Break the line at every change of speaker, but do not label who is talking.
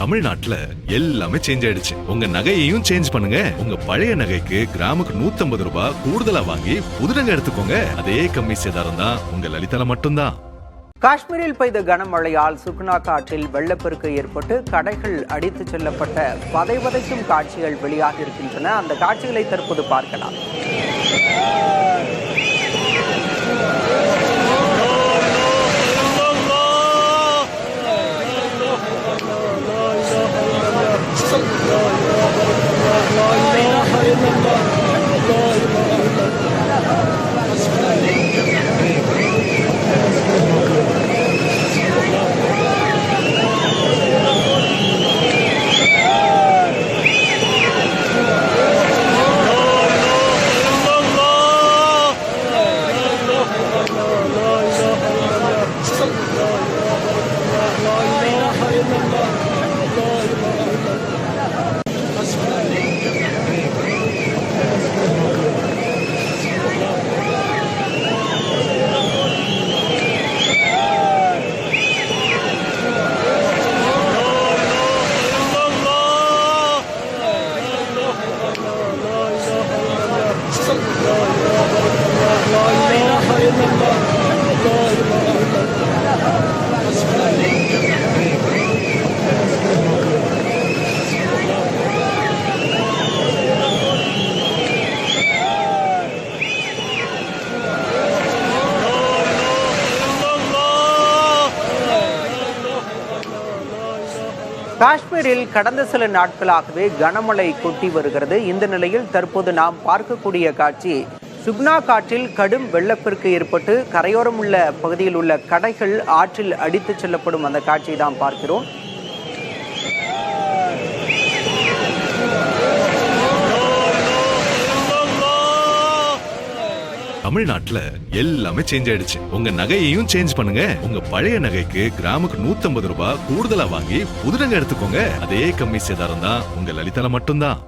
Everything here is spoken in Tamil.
தமிழ்நாட்டுல எல்லாமே சேஞ்ச் ஆயிடுச்சு. உங்க நகையையும் சேஞ்ச் பண்ணுங்க. உங்க பழைய நகைக்கு கிராமுக்கு 150 ரூபாய் கூடுதலா வாங்கி புது நகை எடுத்துக்கோங்க. அதே கம்மி சேதாரம் தான் உங்க லலிதால மட்டும்தான்.
காஷ்மீரில் பெய்த கனமழையால் சுக்னா காற்றில் வெள்ளப்பெருக்கு ஏற்பட்டு கடைகள் அடித்துச் செல்லப்பட்ட பதைவதைக்கும் காட்சிகள் வெளியாகி இருக்கின்றன. அந்த காட்சிகளை தற்போது பார்க்கலாம். காஷ்மீரில் கடந்த சில நாட்களாகவே கனமழை கொட்டி வருகிறது. இந்த நிலையில் தற்போது நாம் பார்க்கக்கூடிய காட்சி சுக்னா காற்றில் கடும் வெள்ளப்பெருக்கு ஏற்பட்டு கரையோரம் உள்ள பகுதியில் உள்ள கடைகள் ஆற்றில் அடித்துச் செல்லப்படும் அந்த காட்சியை தான் பார்க்கிறோம்.
தமிழ்நாட்டுல எல்லாமே சேஞ்ச் ஆயிடுச்சு. உங்க நகையையும் சேஞ்ச் பண்ணுங்க. உங்க பழைய நகைக்கு கிராமுக்கு 150 ரூபாய் கூடுதலா வாங்கி புது நகை எடுத்துக்கோங்க. அதே கம்மி சேதாரம் தான் உங்க லலிதால மட்டும்தான்.